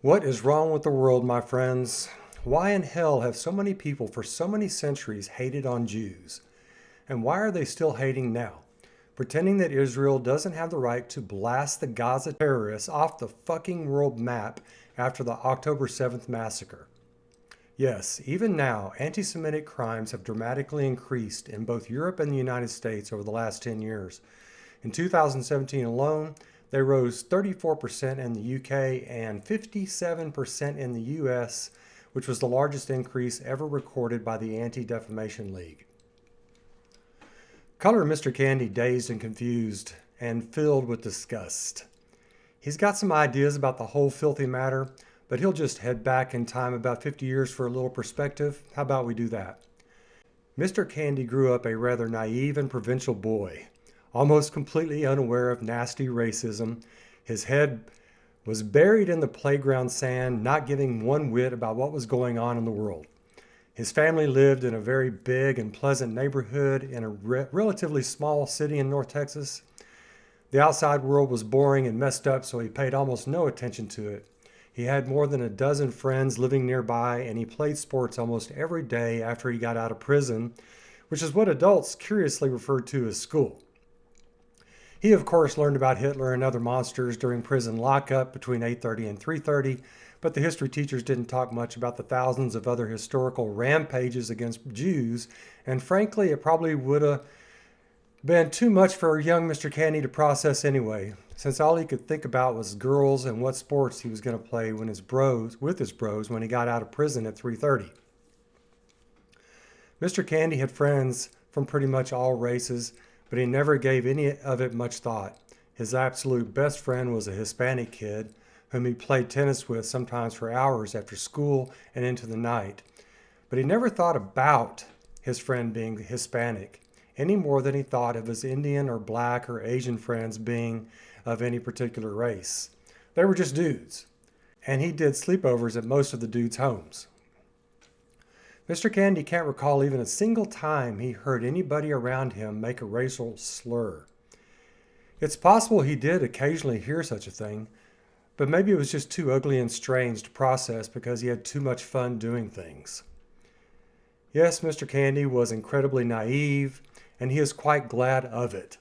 What is wrong with the world, my friends? Why in hell have so many people for so many centuries hated on Jews? And why are they still hating now? Pretending that Israel doesn't have the right to blast the Gaza terrorists off the fucking world map after the October 7th massacre. Yes, even now, anti-Semitic crimes have dramatically increased in both Europe and the United States over the last 10 years. In 2017 alone, they rose 34% in the UK and 57% in the US, which was the largest increase ever recorded by the Anti-Defamation League. Color Mr. Candy dazed and confused and filled with disgust. He's got some ideas about the whole filthy matter, but he'll just head back in time about 50 years for a little perspective. How about we do that? Mr. Candy grew up a rather naive and provincial boy, almost completely unaware of nasty racism. His head was buried in the playground sand, not giving one whit about what was going on in the world. His family lived in a very big and pleasant neighborhood in a relatively small city in North Texas. The outside world was boring and messed up, so he paid almost no attention to it. He had more than a dozen friends living nearby, and he played sports almost every day after he got out of prison, which is what adults curiously refer to as school. He, of course, learned about Hitler and other monsters during prison lockup between 8:30 and 3:30, but the history teachers didn't talk much about the thousands of other historical rampages against Jews, and frankly, it probably would have been too much for young Mr. Candy to process anyway, since all he could think about was girls and what sports he was going to play with his bros when he got out of prison at 3:30. Mr. Candy had friends from pretty much all races, but he never gave any of it much thought. His absolute best friend was a Hispanic kid whom he played tennis with sometimes for hours after school and into the night. But he never thought about his friend being Hispanic any more than he thought of his Indian or black or Asian friends being of any particular race. They were just dudes, and he did sleepovers at most of the dudes' homes. Mr. Candy can't recall even a single time he heard anybody around him make a racial slur. It's possible he did occasionally hear such a thing, but maybe it was just too ugly and strange to process because he had too much fun doing things. Yes, Mr. Candy was incredibly naive, and he is quite glad of it.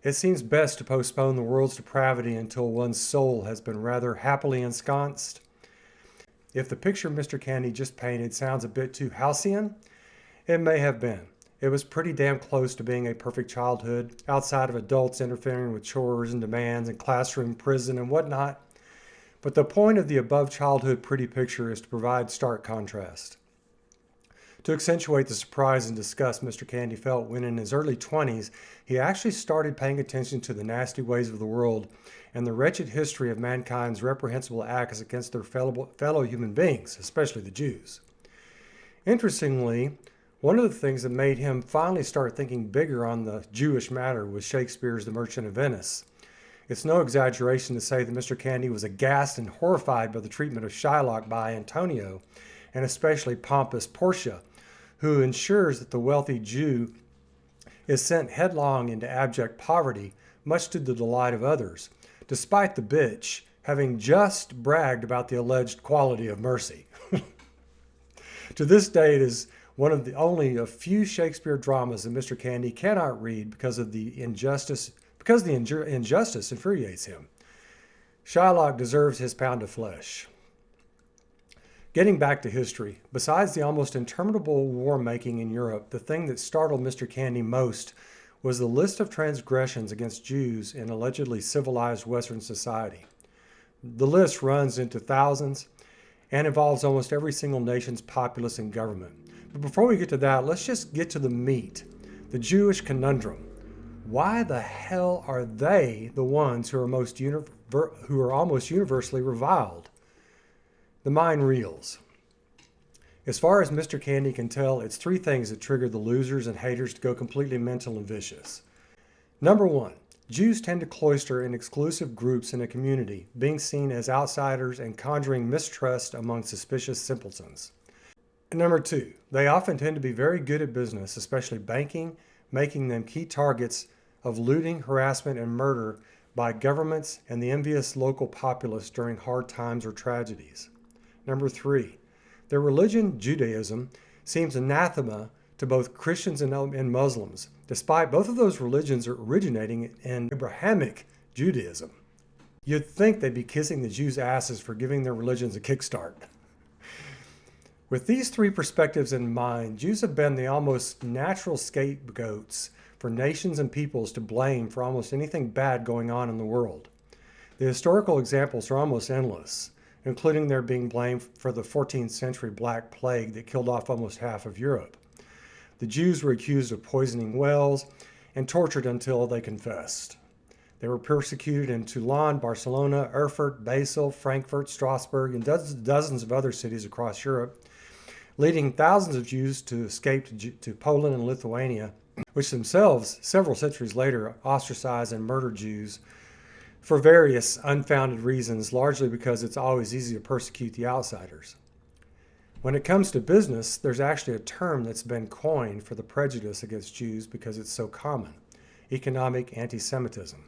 It seems best to postpone the world's depravity until one's soul has been rather happily ensconced. If the picture Mr. Candy just painted sounds a bit too halcyon, it may have been. It was pretty damn close to being a perfect childhood, outside of adults interfering with chores and demands and classroom, prison, and whatnot. But the point of the above childhood pretty picture is to provide stark contrast. To accentuate the surprise and disgust Mr. Candy felt when in his early 20s, he actually started paying attention to the nasty ways of the world and the wretched history of mankind's reprehensible acts against their fellow human beings, especially the Jews. Interestingly, one of the things that made him finally start thinking bigger on the Jewish matter was Shakespeare's The Merchant of Venice. It's no exaggeration to say that Mr. Candy was aghast and horrified by the treatment of Shylock by Antonio, and especially pompous Portia, who ensures that the wealthy Jew is sent headlong into abject poverty, much to the delight of others, despite the bitch having just bragged about the alleged quality of mercy. To this day, it is one of the only a few Shakespeare dramas that Mr. Candy cannot read because the injustice infuriates him. Shylock deserves his pound of flesh. Getting back to history, besides the almost interminable war-making in Europe, the thing that startled Mr. Candy most was the list of transgressions against Jews in allegedly civilized Western society. The list runs into thousands and involves almost every single nation's populace and government. But before we get to that, let's just get to the meat, the Jewish conundrum. Why the hell are they the ones who are almost universally reviled? The mind reels. As far as Mr. Candy can tell, it's three things that trigger the losers and haters to go completely mental and vicious. Number one, Jews tend to cloister in exclusive groups in a community, being seen as outsiders and conjuring mistrust among suspicious simpletons. And number two, they often tend to be very good at business, especially banking, making them key targets of looting, harassment, and murder by governments and the envious local populace during hard times or tragedies. Number 3, their religion, Judaism, seems anathema to both Christians and Muslims, despite both of those religions originating in Abrahamic Judaism. You'd think they'd be kissing the Jews' asses for giving their religions a kickstart. With these 3 perspectives in mind, Jews have been the almost natural scapegoats for nations and peoples to blame for almost anything bad going on in the world. The historical examples are almost endless, including their being blamed for the 14th century Black Plague that killed off almost half of Europe. The Jews were accused of poisoning wells and tortured until they confessed. They were persecuted in Toulon, Barcelona, Erfurt, Basel, Frankfurt, Strasbourg, and dozens of other cities across Europe, leading thousands of Jews to escape to Poland and Lithuania, which themselves, several centuries later, ostracized and murdered Jews for various unfounded reasons, largely because it's always easy to persecute the outsiders. When it comes to business, there's actually a term that's been coined for the prejudice against Jews because it's so common: economic antisemitism.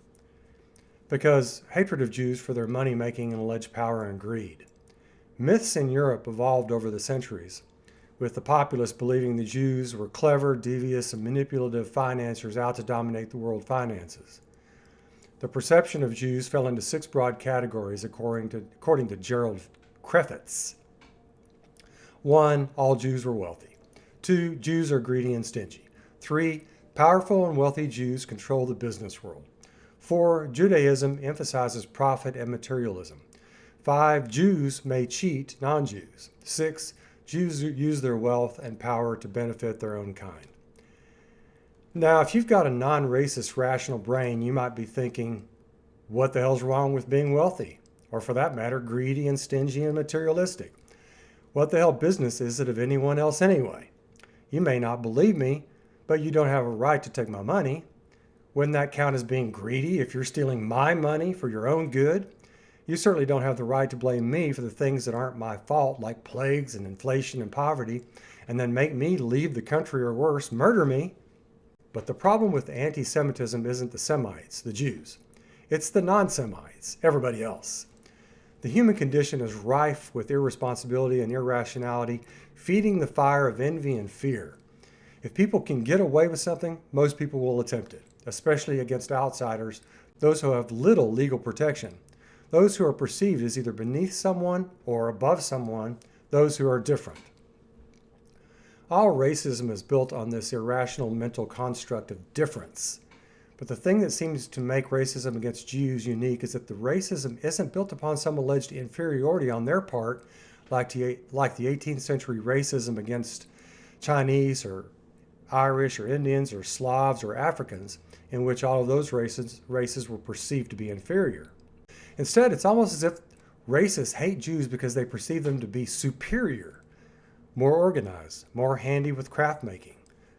Because hatred of Jews for their money-making and alleged power and greed. Myths in Europe evolved over the centuries, with the populace believing the Jews were clever, devious, and manipulative financiers out to dominate the world finances. The perception of Jews fell into 6 broad categories according to Gerald Crefetz. 1, all Jews were wealthy. 2, Jews are greedy and stingy. 3, powerful and wealthy Jews control the business world. 4, Judaism emphasizes profit and materialism. 5, Jews may cheat non-Jews. 6, Jews use their wealth and power to benefit their own kind. Now, if you've got a non-racist, rational brain, you might be thinking, what the hell's wrong with being wealthy? Or for that matter, greedy and stingy and materialistic? What the hell business is it of anyone else anyway? You may not believe me, but you don't have a right to take my money. Wouldn't that count as being greedy if you're stealing my money for your own good? You certainly don't have the right to blame me for the things that aren't my fault, like plagues and inflation and poverty, and then make me leave the country or worse, murder me. But the problem with anti-Semitism isn't the Semites, the Jews. It's the non-Semites, everybody else. The human condition is rife with irresponsibility and irrationality, feeding the fire of envy and fear. If people can get away with something, most people will attempt it, especially against outsiders, those who have little legal protection, those who are perceived as either beneath someone or above someone, those who are different. All racism is built on this irrational mental construct of difference. But the thing that seems to make racism against Jews unique is that the racism isn't built upon some alleged inferiority on their part, like the 18th century racism against Chinese or Irish or Indians or Slavs or Africans, in which all of those races were perceived to be inferior. Instead, it's almost as if racists hate Jews because they perceive them to be superior, more organized, more handy with craft making,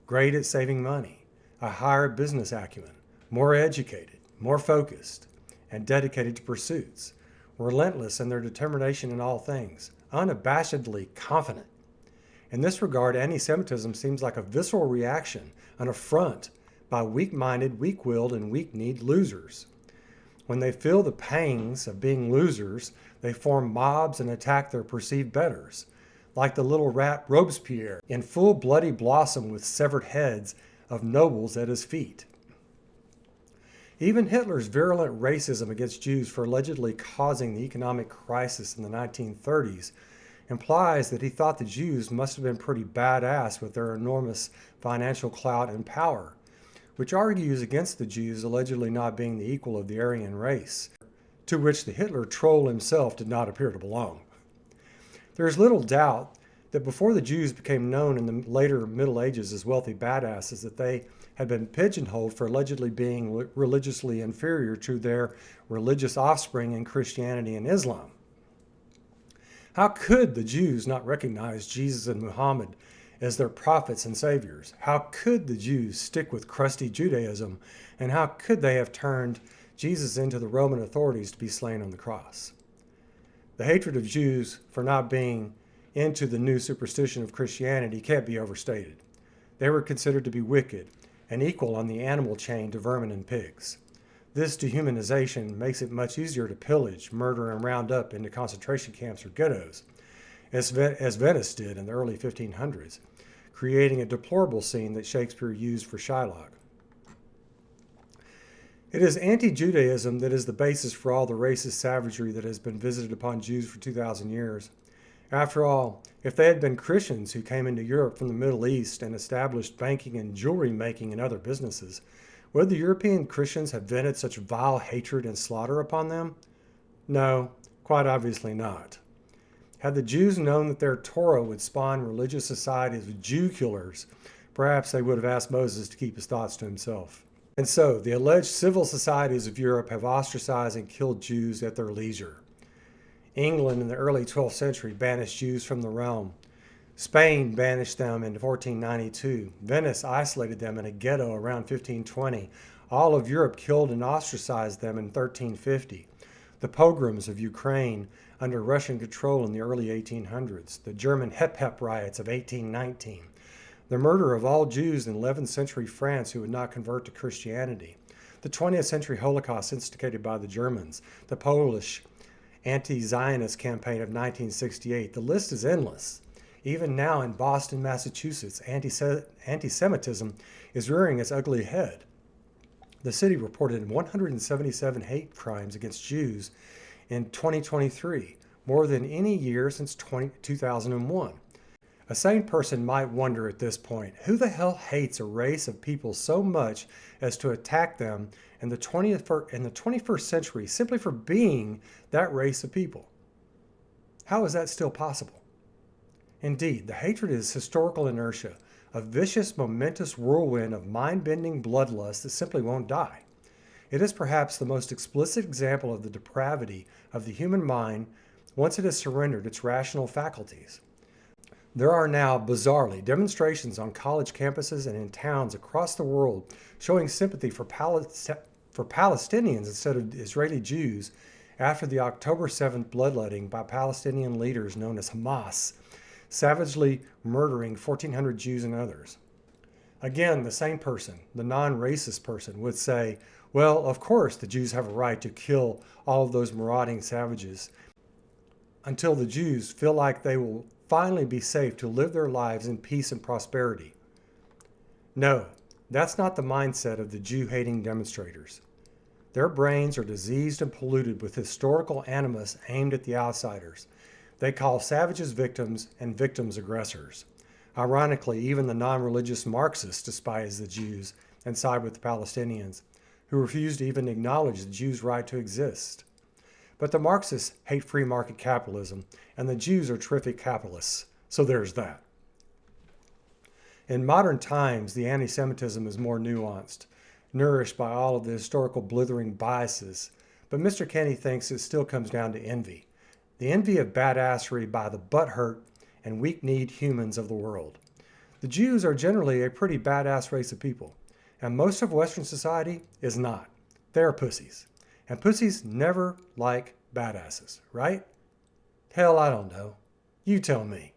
great at saving money, a higher business acumen, more educated, more focused, and dedicated to pursuits, relentless in their determination in all things, unabashedly confident. In this regard, anti-Semitism seems like a visceral reaction, an affront by weak-minded, weak-willed, and weak-kneed losers. When they feel the pangs of being losers, they form mobs and attack their perceived betters, like the little rat Robespierre in full bloody blossom with severed heads of nobles at his feet. Even Hitler's virulent racism against Jews for allegedly causing the economic crisis in the 1930s implies that he thought the Jews must have been pretty badass with their enormous financial clout and power, which argues against the Jews allegedly not being the equal of the Aryan race, to which the Hitler troll himself did not appear to belong. There is little doubt that before the Jews became known in the later Middle Ages as wealthy badasses, that they had been pigeonholed for allegedly being religiously inferior to their religious offspring in Christianity and Islam. How could the Jews not recognize Jesus and Muhammad as their prophets and saviors? How could the Jews stick with crusty Judaism? And how could they have turned Jesus into the Roman authorities to be slain on the cross? The hatred of Jews for not being into the new superstition of Christianity can't be overstated. They were considered to be wicked and equal on the animal chain to vermin and pigs. This dehumanization makes it much easier to pillage, murder, and round up into concentration camps or ghettos, as Venice did in the early 1500s, creating a deplorable scene that Shakespeare used for Shylock. It is anti-Judaism that is the basis for all the racist savagery that has been visited upon Jews for 2,000 years. After all, if they had been Christians who came into Europe from the Middle East and established banking and jewelry making and other businesses, would the European Christians have vented such vile hatred and slaughter upon them? No, quite obviously not. Had the Jews known that their Torah would spawn religious societies with Jew killers, perhaps they would have asked Moses to keep his thoughts to himself. And so, the alleged civil societies of Europe have ostracized and killed Jews at their leisure. England in the early 12th century banished Jews from the realm. Spain banished them in 1492. Venice isolated them in a ghetto around 1520. All of Europe killed and ostracized them in 1350. The pogroms of Ukraine under Russian control in the early 1800s. The German Hep riots of 1819. The murder of all Jews in 11th century France who would not convert to Christianity. The 20th century Holocaust instigated by the Germans. The Polish anti-Zionist campaign of 1968. The list is endless. Even now in Boston, Massachusetts, anti-Semitism is rearing its ugly head. The city reported 177 hate crimes against Jews in 2023, more than any year since 2001. A sane person might wonder at this point, who the hell hates a race of people so much as to attack them in the 21st century simply for being that race of people? How is that still possible? Indeed, the hatred is historical inertia, a vicious, momentous whirlwind of mind-bending bloodlust that simply won't die. It is perhaps the most explicit example of the depravity of the human mind once it has surrendered its rational faculties. There are now, bizarrely, demonstrations on college campuses and in towns across the world showing sympathy for Palestinians instead of Israeli Jews after the October 7th bloodletting by Palestinian leaders known as Hamas, savagely murdering 1,400 Jews and others. Again, the same person, the non-racist person, would say, well, of course the Jews have a right to kill all of those marauding savages until the Jews feel like they will finally be safe to live their lives in peace and prosperity. No, that's not the mindset of the Jew-hating demonstrators. Their brains are diseased and polluted with historical animus aimed at the outsiders. They call savages victims and victims aggressors. Ironically, even the non-religious Marxists despise the Jews and side with the Palestinians, who refuse to even acknowledge the Jews' right to exist. But the Marxists hate free market capitalism, and the Jews are terrific capitalists. So there's that. In modern times, the anti-Semitism is more nuanced, nourished by all of the historical blithering biases. But Mr. Kenny thinks it still comes down to envy. The envy of bad-assery by the butthurt and weak-kneed humans of the world. The Jews are generally a pretty badass race of people, and most of Western society is not. They're pussies. And pussies never like badasses, right? Hell, I don't know. You tell me.